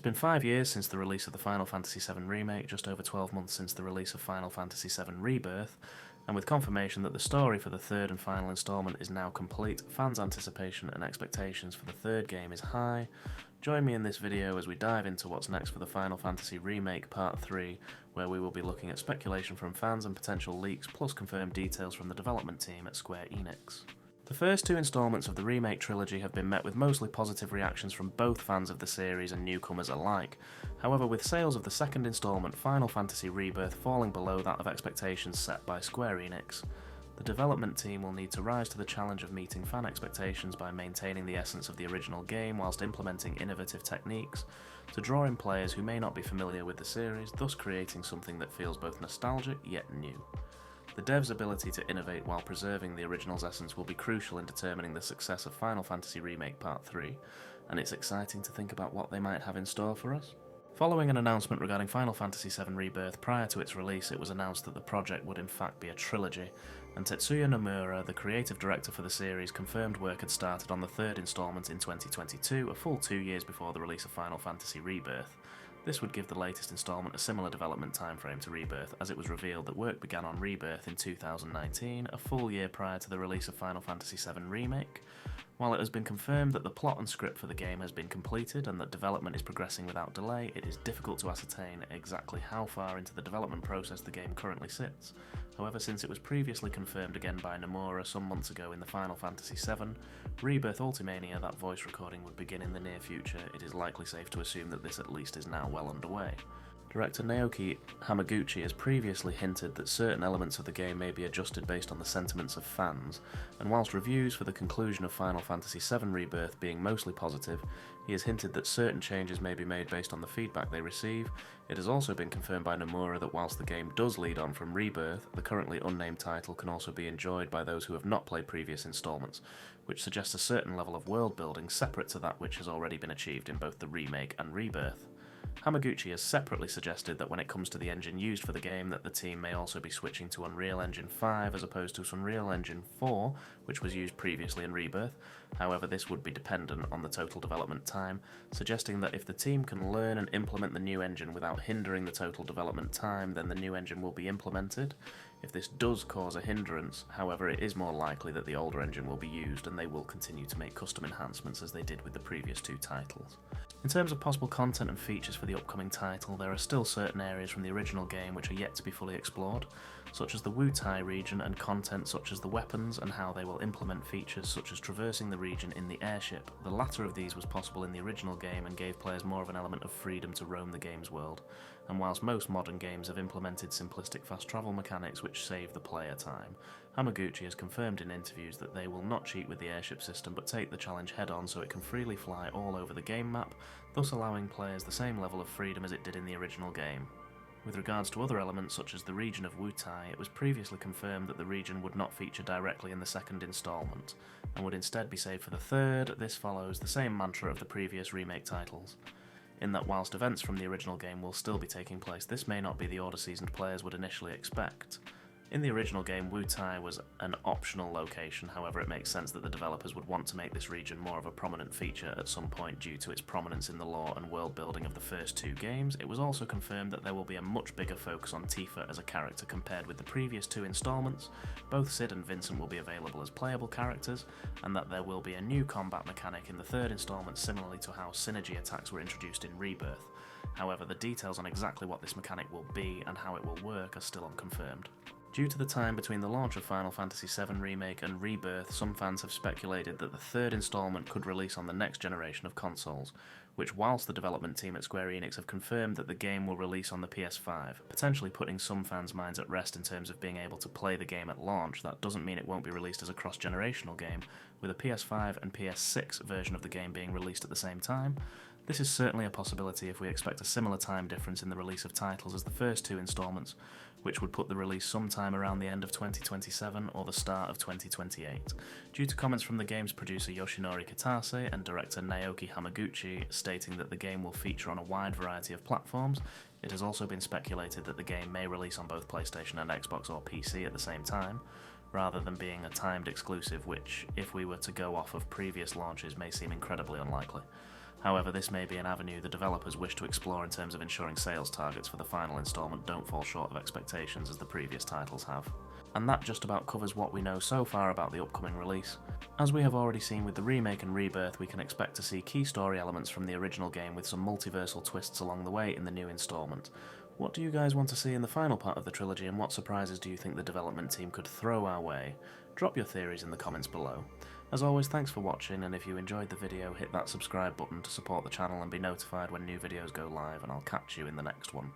been 5 years since the release of the Final Fantasy VII Remake, just over 12 months since the release of Final Fantasy VII Rebirth, and with confirmation that the story for the third and final installment is now complete, fans' anticipation and expectations for the third game is high. Join me in this video as we dive into what's next for the Final Fantasy Remake Part 3, where we will be looking at speculation from fans and potential leaks, plus confirmed details from the development team at Square Enix. The first two installments of the Remake trilogy have been met with mostly positive reactions from both fans of the series and newcomers alike. However, with sales of the second installment, Final Fantasy Rebirth, falling below that of expectations set by Square Enix, the development team will need to rise to the challenge of meeting fan expectations by maintaining the essence of the original game whilst implementing innovative techniques to draw in players who may not be familiar with the series, thus creating something that feels both nostalgic yet new. The devs' ability to innovate while preserving the original's essence will be crucial in determining the success of Final Fantasy Remake Part 3, and it's exciting to think about what they might have in store for us. Following an announcement regarding Final Fantasy VII Rebirth prior to its release, it was announced that the project would in fact be a trilogy, and Tetsuya Nomura, the creative director for the series, confirmed work had started on the third installment in 2022, a full 2 years before the release of Final Fantasy Rebirth. This would give the latest installment a similar development timeframe to Rebirth, as it was revealed that work began on Rebirth in 2019, a full year prior to the release of Final Fantasy VII Remake. While it has been confirmed that the plot and script for the game has been completed and that development is progressing without delay, it is difficult to ascertain exactly how far into the development process the game currently sits. However, since it was previously confirmed again by Nomura some months ago in the Final Fantasy VII Rebirth Ultimania that voice recording would begin in the near future, it is likely safe to assume that this at least is now well underway. Director Naoki Hamaguchi has previously hinted that certain elements of the game may be adjusted based on the sentiments of fans, and whilst reviews for the conclusion of Final Fantasy VII Rebirth being mostly positive, he has hinted that certain changes may be made based on the feedback they receive. It has also been confirmed by Nomura that whilst the game does lead on from Rebirth, the currently unnamed title can also be enjoyed by those who have not played previous installments, which suggests a certain level of world building separate to that which has already been achieved in both the Remake and Rebirth. Hamaguchi has separately suggested that when it comes to the engine used for the game, that the team may also be switching to Unreal Engine 5 as opposed to Unreal Engine 4, which was used previously in Rebirth. However, this would be dependent on the total development time, suggesting that if the team can learn and implement the new engine without hindering the total development time, then the new engine will be implemented. If this does cause a hindrance, however, it is more likely that the older engine will be used and they will continue to make custom enhancements as they did with the previous two titles. In terms of possible content and features for the upcoming title, there are still certain areas from the original game which are yet to be fully explored, such as the Wutai region, and content such as the weapons and how they will implement features such as traversing the region in the airship. The latter of these was possible in the original game and gave players more of an element of freedom to roam the game's world, and whilst most modern games have implemented simplistic fast travel mechanics which save the player time, Hamaguchi has confirmed in interviews that they will not cheat with the airship system but take the challenge head on so it can freely fly all over the game map, thus allowing players the same level of freedom as it did in the original game. With regards to other elements such as the region of Wutai, it was previously confirmed that the region would not feature directly in the second installment, and would instead be saved for the third. This follows the same mantra of the previous remake titles, in that whilst events from the original game will still be taking place, this may not be the order seasoned players would initially expect. In the original game, Wutai was an optional location, however it makes sense that the developers would want to make this region more of a prominent feature at some point due to its prominence in the lore and world building of the first two games. It was also confirmed that there will be a much bigger focus on Tifa as a character compared with the previous two installments. Both Cid and Vincent will be available as playable characters, and that there will be a new combat mechanic in the third installment similarly to how synergy attacks were introduced in Rebirth. However, the details on exactly what this mechanic will be and how it will work are still unconfirmed. Due to the time between the launch of Final Fantasy VII Remake and Rebirth, some fans have speculated that the third installment could release on the next generation of consoles, which whilst the development team at Square Enix have confirmed that the game will release on the PS5, potentially putting some fans' minds at rest in terms of being able to play the game at launch, that doesn't mean it won't be released as a cross-generational game, with a PS5 and PS6 version of the game being released at the same time. This is certainly a possibility if we expect a similar time difference in the release of titles as the first two installments, which would put the release sometime around the end of 2027 or the start of 2028. Due to comments from the game's producer Yoshinori Kitase and director Naoki Hamaguchi stating that the game will feature on a wide variety of platforms, it has also been speculated that the game may release on both PlayStation and Xbox or PC at the same time, rather than being a timed exclusive, which, if we were to go off of previous launches, may seem incredibly unlikely. However, this may be an avenue the developers wish to explore in terms of ensuring sales targets for the final instalment don't fall short of expectations as the previous titles have. And that just about covers what we know so far about the upcoming release. As we have already seen with the remake and rebirth, we can expect to see key story elements from the original game with some multiversal twists along the way in the new instalment. What do you guys want to see in the final part of the trilogy, and what surprises do you think the development team could throw our way? Drop your theories in the comments below. As always, thanks for watching, and if you enjoyed the video, hit that subscribe button to support the channel and be notified when new videos go live, and I'll catch you in the next one.